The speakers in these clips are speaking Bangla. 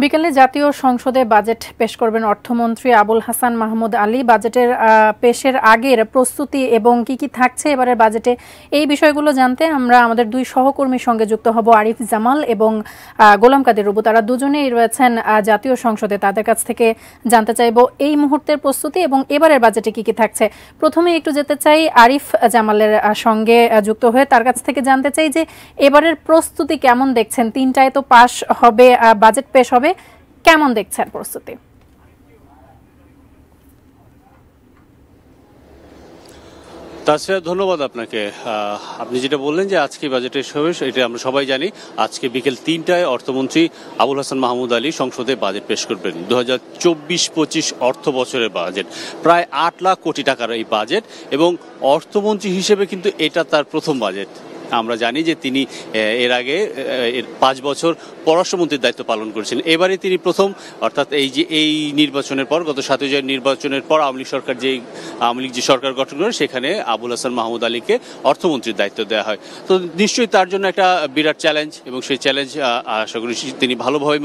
বিকেলে জাতীয় সংসদে বাজেট পেশ করবেন অর্থমন্ত্রী আবুল হাসান মাহমুদ আলী। বাজেটের পেশের আগের প্রস্তুতি এবং কি কি থাকছে এবারের বাজেটে, এই বিষয়গুলো জানতে আমরা আমাদের দুই সহকর্মীর সঙ্গে যুক্ত হব, আরিফ জামাল এবং গোলাম কাদের রুবু। তারা দুজনেই রয়েছেন জাতীয় সংসদে। তাদের কাছ থেকে জানতে চাইব এই মুহূর্তের প্রস্তুতি এবং এবারের বাজেটে কি কি থাকছে। প্রথমে একটু যেতে চাই আরিফ জামালের সঙ্গে যুক্ত হয়ে, তার কাছ থেকে জানতে চাই যে এবারের প্রস্তুতি কেমন দেখছেন। 3টায় তো পাশ হবে, বাজেট পেশ হবে, কেমন দেখছেন প্রস্তুতি? তাছাড়া ধন্যবাদ আপনাকে। আপনি যেটা বললেন যে আজকে বাজেটের সমাবেশ, এটা আমরা সবাই জানি। আজকে বিকেল 3টায় অর্থমন্ত্রী আবুল হাসান মাহমুদ আলী সংসদে বাজেট পেশ করবেন। 2024-25 অর্থ বছরের বাজেট, প্রায় 8 লাখ কোটি টাকার এই বাজেট, এবং অর্থমন্ত্রী হিসেবে কিন্তু এটা তার প্রথম বাজেট। আমরা জানি যে তিনি এর আগে 5 বছর পররাষ্ট্রমন্ত্রীর দায়িত্ব পালন করেছেন। এবারে তিনি প্রথম, অর্থাৎ এই নির্বাচনের পর, গত 7 জুলাই নির্বাচনের পর আওয়ামী লীগ যে সরকার গঠন করে, সেখানে আবুল হাসান মাহমুদ আলীকে অর্থমন্ত্রীর দায়িত্ব দেওয়া হয়। তো নিশ্চয়ই তার জন্য একটা বিরাট চ্যালেঞ্জ, এবং সেই চ্যালেঞ্জ আশা করি তিনি ভালোভাবে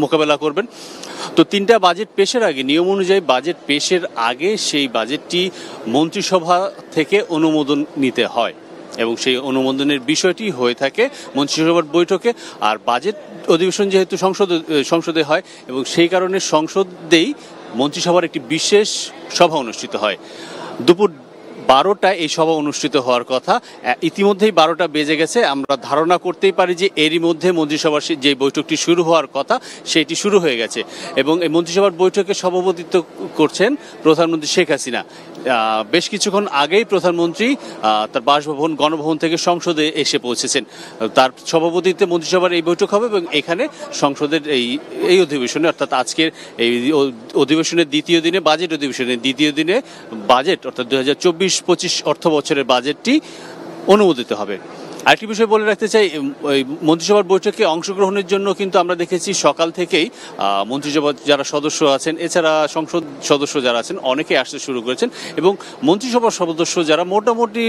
মোকাবেলা করবেন। তো 3টা বাজেট পেশের আগে, নিয়ম অনুযায়ী বাজেট পেশের আগে সেই বাজেটটি মন্ত্রিসভা থেকে অনুমোদন নিতে হয়, এবং সেই অনুমোদনের বিষয়টি হয়ে থাকে মন্ত্রিসভার বৈঠকে। আর বাজেট অধিবেশন যেহেতু সংসদে হয়, এবং সেই কারণে সংসদেই মন্ত্রিসভার একটি বিশেষ সভা অনুষ্ঠিত হয়। দুপুর 12টায় এই সভা অনুষ্ঠিত হওয়ার কথা। ইতিমধ্যেই 12টা বেজে গেছে। আমরা ধারণা করতেই পারি যে এরই মধ্যে মন্ত্রিসভার যে বৈঠকটি শুরু হওয়ার কথা, সেটি শুরু হয়ে গেছে। এবং এই মন্ত্রিসভার বৈঠকে সভাপতিত্ব করছেন প্রধানমন্ত্রী শেখ হাসিনা। বেশ কিছুক্ষণ আগেই প্রধানমন্ত্রী তার বাসভবন, গণভবন থেকে সংসদে এসে পৌঁছেছেন। তার সভাপতিত্বে মন্ত্রিসভার এই বৈঠক হবে, এবং এখানে সংসদের এই অধিবেশনে, অর্থাৎ আজকের এই অধিবেশনের দ্বিতীয় দিনে, বাজেট অধিবেশনের দ্বিতীয় দিনে বাজেট, অর্থাৎ 2024-25 অর্থ বছরের বাজেটটি অনুমোদিত হবে। আরেকটি বিষয় বলে রাখতে চাই, ওই মন্ত্রিসভার বৈঠকে অংশগ্রহণের জন্য কিন্তু আমরা দেখেছি সকাল থেকেই মন্ত্রিসভার যারা সদস্য আছেন, এছাড়া সংসদ সদস্য যারা আছেন, অনেকে আসতে শুরু করেছেন। এবং মন্ত্রিসভার সদস্য যারা, মোটামুটি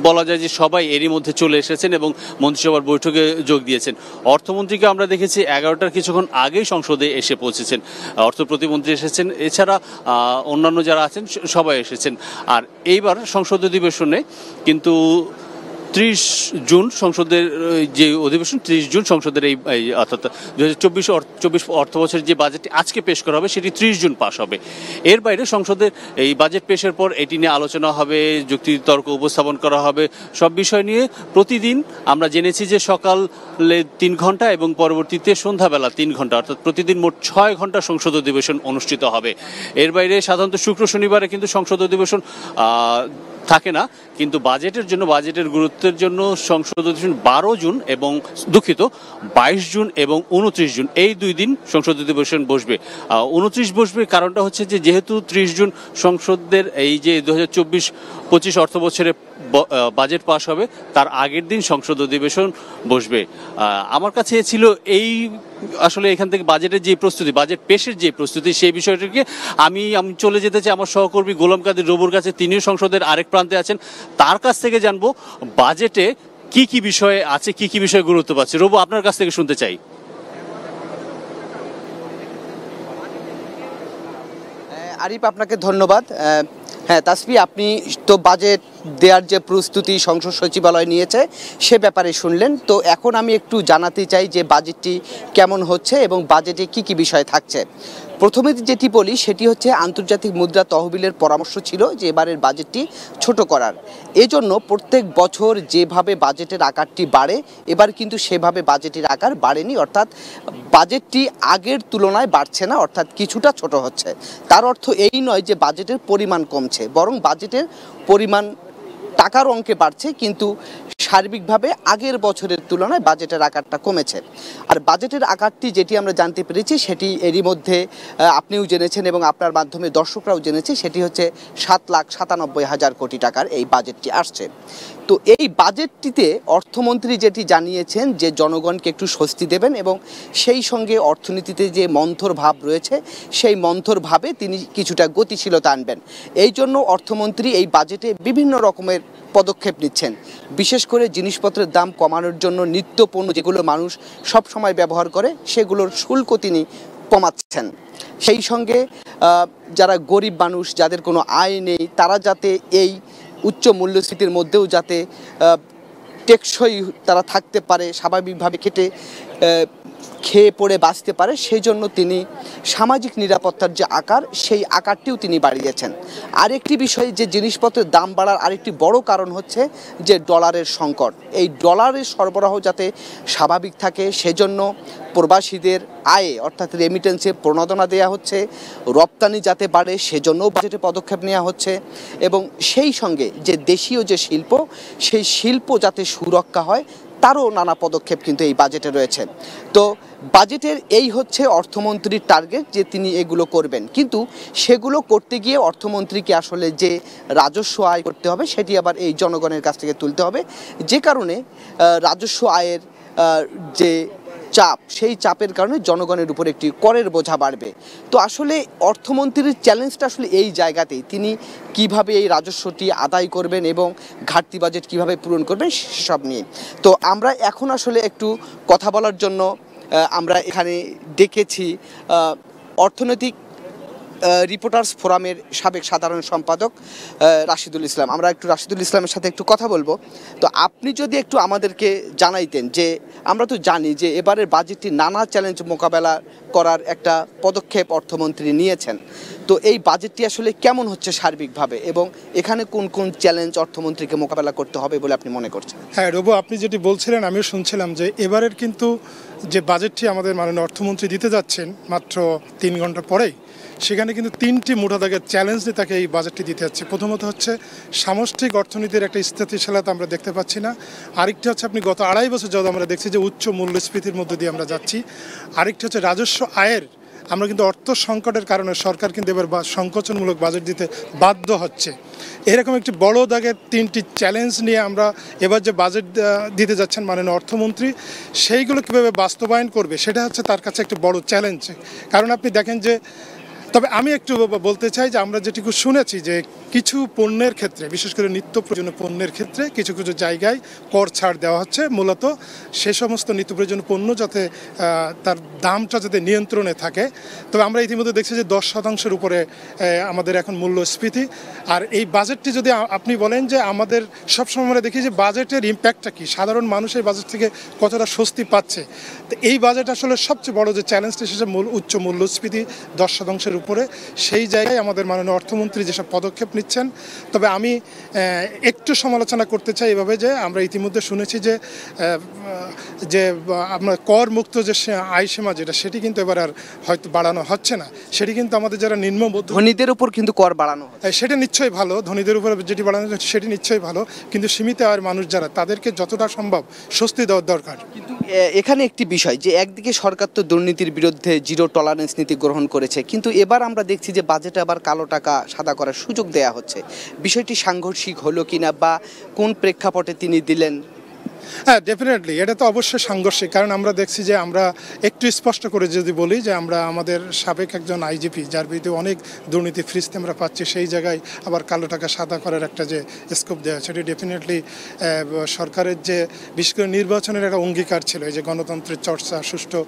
বলা যায় যে সবাই এরই মধ্যে চলে এসেছেন এবং মন্ত্রিসভার বৈঠকে যোগ দিয়েছেন। অর্থমন্ত্রীকে আমরা দেখেছি 11টার কিছুক্ষণ আগেই সংসদে এসে পৌঁছেছেন, অর্থ প্রতিমন্ত্রী এসেছেন, এছাড়া অন্যান্য যারা আছেন সবাই এসেছেন। আর এইবার সংসদ অধিবেশনে কিন্তু 30 জুন সংসদের যে অধিবেশন, 30 জুন সংসদের এই অর্থাৎ 2024 অর্থ বছরের যে বাজেটটি আজকে পেশ করা হবে, সেটি 30 জুন পাশ হবে। এর বাইরে সংসদের এই বাজেট পেশের পর এটি নিয়ে আলোচনা হবে, যুক্তি তর্ক উপস্থাপন করা হবে। সব বিষয় নিয়ে প্রতিদিন আমরা জেনেছি যে সকালে 3 ঘন্টা এবং পরবর্তীতে সন্ধ্যাবেলা 3 ঘন্টা, অর্থাৎ প্রতিদিন মোট 6 ঘন্টা সংসদ অধিবেশন অনুষ্ঠিত হবে। এর বাইরে সাধারণত শুক্র শনিবারে কিন্তু সংসদ অধিবেশন থাকে না, কিন্তু বাজেটের গুরুত্বের জন্য সংসদ অধিবেশন 12 জুন এবং 22 জুন এবং 29 জুন, এই 2 দিন সংসদ অধিবেশন বসবে। 29 বসবে, কারণটা হচ্ছে যে যেহেতু 30 জুন সংসদের এই যে 2024-25 অর্থ বছরে বাজেট পাশ হবে, তার আগের দিন সংসদ অধিবেশন বসবে। আমার কাছে ছিল এই আসলে এখান থেকে বাজেটের যে প্রস্তুতি, বাজেট পেশের যে প্রস্তুতি, সেই বিষয়টিকে আমি চলে যেতে চাই আমার সহকর্মী গোলাম কাদের রুবুর কাছে। তিনিও সংসদের আরেক প্রান্তে আছেন, তার কাছ থেকে জানবো বাজেটে কি কি বিষয় আছে, কি কি বিষয় গুরুত্ব পাচ্ছে। রুবু, আপনার কাছ থেকে শুনতে চাই। আরিফ, আপনাকে ধন্যবাদ। হ্যাঁ তাসফি, আপনি তো বাজেট দেওয়ার যে প্রস্তুতি সংসদ সচিবালয় নিয়েছে সে ব্যাপারে শুনলেন। তো এখন আমি একটু জানাতে চাই যে বাজেটটি কেমন হচ্ছে এবং বাজেটে কি কি বিষয় থাকছে। প্রথমে যেটি বলি সেটি হচ্ছে আন্তর্জাতিক মুদ্রা তহবিলের পরামর্শ ছিল যে এবারের বাজেটটি ছোট করার। এজন্য প্রত্যেক বছর যেভাবে বাজেটের আকারটি বাড়ে, এবার কিন্তু সেভাবে বাজেটের আকার বাড়েনি, অর্থাৎ বাজেটটি আগের তুলনায় বাড়ছে না, অর্থাৎ কিছুটা ছোট হচ্ছে। তার অর্থ এই নয় যে বাজেটের পরিমাণ কমছে, বরং বাজেটের পরিমাণ টাকার অঙ্কে বাড়ছে, কিন্তু সার্বিকভাবে আগের বছরের তুলনায় বাজেটের আকারটা কমেছে। আর বাজেটের আকারটি যেটি আমরা জানতে পেরেছি সেটি এরই মধ্যে আপনিও জেনেছেন এবং আপনার মাধ্যমে দর্শকরাও জেনেছে, সেটি হচ্ছে 7,97,000 কোটি টাকার এই বাজেটটি আসছে। তো তো এই বাজেটটিতে অর্থমন্ত্রী যেটি জানিয়েছেন যে জনগণকে একটু স্বস্তি দেবেন এবং সেই সঙ্গে অর্থনীতিতে যে মন্থর ভাব রয়েছে সেই মন্থর ভাবে তিনি কিছুটা গতিশীলতা আনবেন। এই জন্য অর্থমন্ত্রী এই বাজেটে বিভিন্ন রকমের পদক্ষেপ নিচ্ছেন। বিশেষ করে জিনিসপত্রের দাম কমানোর জন্য নিত্য পণ্য যেগুলো মানুষ সব সময় ব্যবহার করে সেগুলোর শুল্ক তিনি কমাচ্ছেন। সেই সঙ্গে যারা গরিব মানুষ, যাদের কোনো আয় নেই, তারা যাতে এই উচ্চ মূল্যস্ফীতির মধ্যেও যাতে টেকসই তারা থাকতে পারে, স্বাভাবিকভাবে খেয়ে পড়ে বাঁচতে পারে, সেই জন্য তিনি সামাজিক নিরাপত্তার যে আকার সেই আকারটিও তিনি বাড়িয়েছেন। আরেকটি বিষয়, যে জিনিসপত্রের দাম বাড়ার আরেকটি বড় কারণ হচ্ছে যে ডলারের সংকট। এই ডলারের সরবরাহ যাতে স্বাভাবিক থাকে সেজন্য প্রবাসীদের আয়ে অর্থাৎ রেমিটেন্সে প্রণোদনা দেওয়া হচ্ছে, রপ্তানি যাতে বাড়ে সেজন্যও বাজেটে পদক্ষেপ নেওয়া হচ্ছে, এবং সেই সঙ্গে যে দেশীয় যে শিল্প সেই শিল্প যাতে সুরক্ষা হয় তারও নানা পদক্ষেপ কিন্তু এই বাজেটে রয়েছে। তো বাজেটের এই হচ্ছে অর্থমন্ত্রীর টার্গেট যে তিনি এগুলো করবেন, কিন্তু সেগুলো করতে গিয়ে অর্থমন্ত্রীকে আসলে যে রাজস্ব আয় করতে হবে সেটি আবার এই জনগণের কাছ থেকে তুলতে হবে, যে কারণে রাজস্ব আয়ের যে চাপ সেই চাপের কারণে জনগণের উপর একটি করের বোঝা বাড়বে। তো আসলে অর্থমন্ত্রীর চ্যালেঞ্জটা আসলে এই জায়গাতেই, তিনি কিভাবে এই রাজস্বটি আদায় করবেন এবং ঘাটতি বাজেট কিভাবে পূরণ করবেন সেসব নিয়ে। তো আমরা এখন আসলে একটু কথা বলার জন্য আমরা এখানে ডেকেছি অর্থনৈতিক রিপোর্টার্স ফোরামের সাবেক সাধারণ সম্পাদক রাশিদুল ইসলাম। আমরা একটু রাশিদুল ইসলামের সাথে একটু কথা বলবো। তো আপনি যদি একটু আমাদেরকে জানাইতেন যে আমরা তো জানি যে এবারের বাজেটটি নানা চ্যালেঞ্জ মোকাবেলা করার একটা পদক্ষেপ অর্থমন্ত্রী নিয়েছেন, তো এই বাজেটটি আসলে কেমন হচ্ছে সার্বিকভাবে এবং এখানে কোন কোন চ্যালেঞ্জ অর্থমন্ত্রীকে মোকাবেলা করতে হবে বলে আপনি মনে করছেন? হ্যাঁ রবু, আপনি যেটি বলছিলেন আমিও শুনছিলাম যে এবারের কিন্তু যে বাজেটটি আমাদের মাননীয় অর্থমন্ত্রী দিতে যাচ্ছেন মাত্র 3 ঘন্টা পরেই, সেখানে কিন্তু 3টি মোটা দাগের চ্যালেঞ্জ দিয়ে তাকে এই বাজেটটি দিতে হচ্ছে। প্রথমত হচ্ছে সামষ্টিক অর্থনীতির একটা স্থিতিশীলতা আমরা দেখতে পাচ্ছি না। আরেকটি হচ্ছে আপনি গত 2.5 বছর যাবত আমরা দেখছি যে উচ্চ মূল্যস্ফীতির মধ্যে দিয়ে আমরা যাচ্ছি। আরেকটি হচ্ছে রাজস্ব আয়ের, আমরা কিন্তু অর্থ সংকটের কারণে সরকার কিন্তু এবার সংকোচনমূলক বাজেট দিতে বাধ্য হচ্ছে। এরকম একটি বড় দাগের 3টি চ্যালেঞ্জ নিয়ে আমরা এবার যে বাজেট দিতে যাচ্ছেন মাননীয় অর্থমন্ত্রী, সেইগুলো কীভাবে বাস্তবায়ন করবে সেটা হচ্ছে তার কাছে একটি বড় চ্যালেঞ্জ। কারণ আপনি দেখেন যে, তবে আমি একটু বলতে চাই যে আমরা যেটুকু শুনেছি যে কিছু পণ্যের ক্ষেত্রে, বিশেষ করে নিত্য প্রয়োজনীয় পণ্যের ক্ষেত্রে কিছু কিছু জায়গায় কর ছাড় দেওয়া হচ্ছে, মূলত সে সমস্ত নিত্য প্রয়োজনীয় পণ্য যাতে তার দামটা যাতে নিয়ন্ত্রণে থাকে। তবে আমরা ইতিমধ্যে দেখছি যে 10% উপরে আমাদের এখন মূল্যস্ফীতি। আর এই বাজেটটি যদি আপনি বলেন যে আমাদের সবসময় আমরা দেখি যে বাজেটের ইম্প্যাক্টটা কী, সাধারণ মানুষ এই বাজেট থেকে কতটা স্বস্তি পাচ্ছে, তো এই বাজেট আসলে সবচেয়ে বড় যে চ্যালেঞ্জটি সেটা উচ্চ মূল্যস্ফীতি 10% উপরে। সেই জায়গায় আমাদের মাননীয় অর্থমন্ত্রী যেসব পদক্ষেপ নিচ্ছেন, তবে আমি একটু সমালোচনা করতে চাই এভাবে যে আমরা ইতিমধ্যে শুনেছি যে আপনার কর মুক্ত যে আয় সীমা যেটা, সেটি কিন্তু এবার আর হয়তো বাড়ানো হচ্ছে না। সেটি কিন্তু আমাদের যারা নিম্ন ধনীদের উপর কিন্তু কর বাড়ানো, সেটা নিশ্চয়ই ভালো, ধনীদের উপর যেটি বাড়ানো সেটি নিশ্চয়ই ভালো, কিন্তু সীমিত আয়ের মানুষ যারা, তাদেরকে যতটা সম্ভব স্বস্তি দেওয়ার দরকার। কিন্তু এখানে একটি বিষয় যে একদিকে সরকার তো দুর্নীতির বিরুদ্ধে জিরো টলারেন্স নীতি গ্রহণ করেছে, কিন্তু এবার আমরা দেখছি যে বাজেটে আবার কালো টাকা সাদা করার সুযোগ দেয়া হচ্ছে। বিষয়টি সাংঘর্ষিক হলো কিনা বা কোন প্রেক্ষাপটে তিনি দিলেন? হ্যাঁ, ডেফিনেটলি এটা তো অবশ্যই সাংঘর্ষিক। কারণ আমরা দেখছি যে আমরা একটু স্পষ্ট করে যদি বলি যে আমরা আমাদের সাবেক একজন আইজিপি যার বিরুদ্ধে অনেক দুর্নীতি ফ্রিস্তে আমরা পাচ্ছি, সেই জায়গায় আবার কালো টাকা সাদা করার একটা যে স্কোপ দেওয়া, সেটি ডেফিনেটলি সরকারের যে বিশেষ করে নির্বাচনের একটা অঙ্গীকার ছিল, এই যে গণতন্ত্রের চর্চা, সুষ্ঠু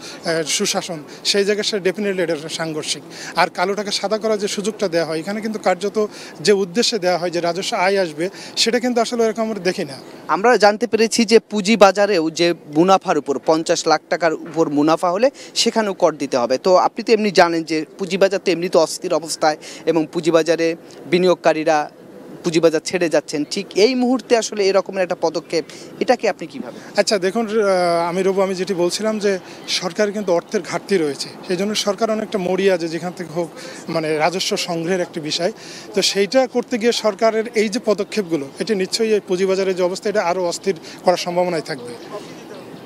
সুশাসন, সেই জায়গায় সে ডেফিনেটলি এটা সাংঘর্ষিক। আর কালো টাকা সাদা করার যে সুযোগটা দেওয়া হয়, এখানে কিন্তু কার্যত যে উদ্দেশ্যে দেওয়া হয় যে রাজস্ব আয় আসবে, সেটা কিন্তু আসলে এরকম আমরা দেখি না। আমরা জানতে পেরেছি যে পুঁজিবাজারেও যে মুনাফার উপর 50 লাখ টাকার উপর মুনাফা হলে সেখানেও কর দিতে হবে। তো আপনি তো এমনি জানেন যে পুঁজিবাজার তো এমনি তো অস্থির অবস্থায় এবং পুঁজিবাজারে বিনিয়োগকারীরা পুঁজিবাজার ছেড়ে যাচ্ছেন, ঠিক এই মুহূর্তে আসলে এরকমের একটা পদক্ষেপ, এটাকে আপনি কিভাবে? আচ্ছা দেখুন আমি যেটি বলছিলাম যে সরকার কিন্তু অর্থের ঘাটতি রয়েছে, সেই জন্য সরকার অনেকটা মরিয়া যে যেখান থেকে হোক মানে রাজস্ব সংগ্রহের একটি বিষয়। তো সেইটা করতে গিয়ে সরকারের এই যে পদক্ষেপগুলো, এটা নিশ্চয়ই এই পুঁজিবাজারের যে অবস্থা, এটা আরও অস্থির করার সম্ভাবনাই থাকবে।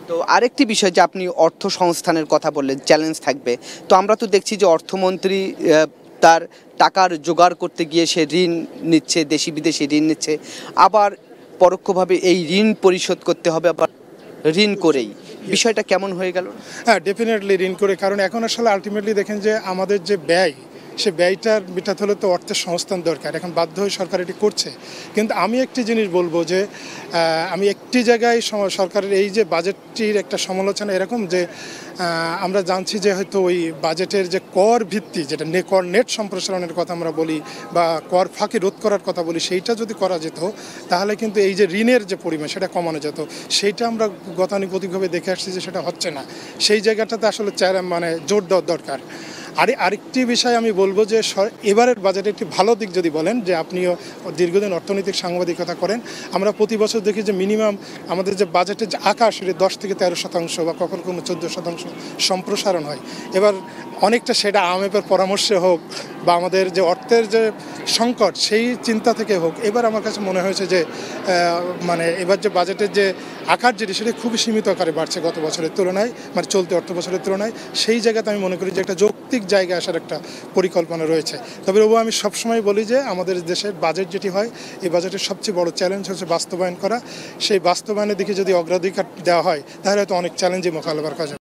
তো আরেকটি বিষয় যে আপনি অর্থ সংস্থানের কথা বললেন, চ্যালেঞ্জ থাকবে। তো আমরা তো দেখছি যে অর্থমন্ত্রী তার টাকার জোগাড় করতে গিয়ে সে ঋণ নিচ্ছে, দেশি বিদেশি ঋণ নিচ্ছে, আবার পরোক্ষভাবে এই ঋণ পরিশোধ করতে হবে, আবার ঋণ করেই, বিষয়টা কেমন হয়ে গেল? হ্যাঁ, ডেফিনেটলি ঋণ করে, কারণ এখন আসলে আলটিমেটলি দেখেন যে আমাদের যে ব্যয়, সে ব্যয়টার মেটাতে হলে তো অর্থের সংস্থান দরকার। এখন বাধ্য হয়ে সরকার এটি করছে। কিন্তু আমি একটি জিনিস বলবো যে আমি একটি জায়গায় সরকারের এই যে বাজেটটির একটা সমালোচনা এরকম যে আমরা জানছি যে হয়তো ওই বাজেটের যে কর ভিত্তি, যেটা কর নেট সম্প্রসারণের কথা আমরা বলি বা কর ফাঁকি রোধ করার কথা বলি, সেইটা যদি করা যেত তাহলে কিন্তু এই যে ঋণের যে পরিমাণ সেটা কমানো যেত। সেইটা আমরা গতানুগতিকভাবে দেখে আসছি যে সেটা হচ্ছে না। সেই জায়গাটাতে আসলে মানে জোর দেওয়ার দরকার। আরেকটি বিষয় আমি বলবো যে এবারের বাজেটে একটি ভালো দিক যদি বলেন, যে আপনিও দীর্ঘদিন অর্থনৈতিক সাংবাদিকতা করেন, আমরা প্রতি বছর দেখি যে মিনিমাম আমাদের যে বাজেটের যে আকার সেটা 10 থেকে 13% বা কখনো 14% সম্প্রসারণ হয়। এবার অনেকটা সেটা আওয়ামীর পরামর্শে হোক বা আমাদের যে অর্থের যে সংকট সেই চিন্তা থেকে হোক, এবার আমার কাছে মনে হয়েছে যে মানে এবার যে বাজেটের যে আকার যেটি সেটা খুবই সীমিত আকারে বাড়ছে গত বছরের তুলনায়, মানে চলতি অর্থ বছরের তুলনায়। সেই জায়গাতে আমি মনে করি যে একটা যৌক্তিক জায়গায় আসার একটা পরিকল্পনা রয়েছে। তবে আমি সবসময় বলি যে আমাদের দেশের বাজেট যেটি হয়, এই বাজেটের সবচেয়ে বড় চ্যালেঞ্জ হচ্ছে বাস্তবায়ন করা। সেই বাস্তবায়নের দিকে যদি অগ্রাধিকার দেওয়া হয় তাহলে হয়তো অনেক চ্যালেঞ্জে মোকাবেলা করা যাবে।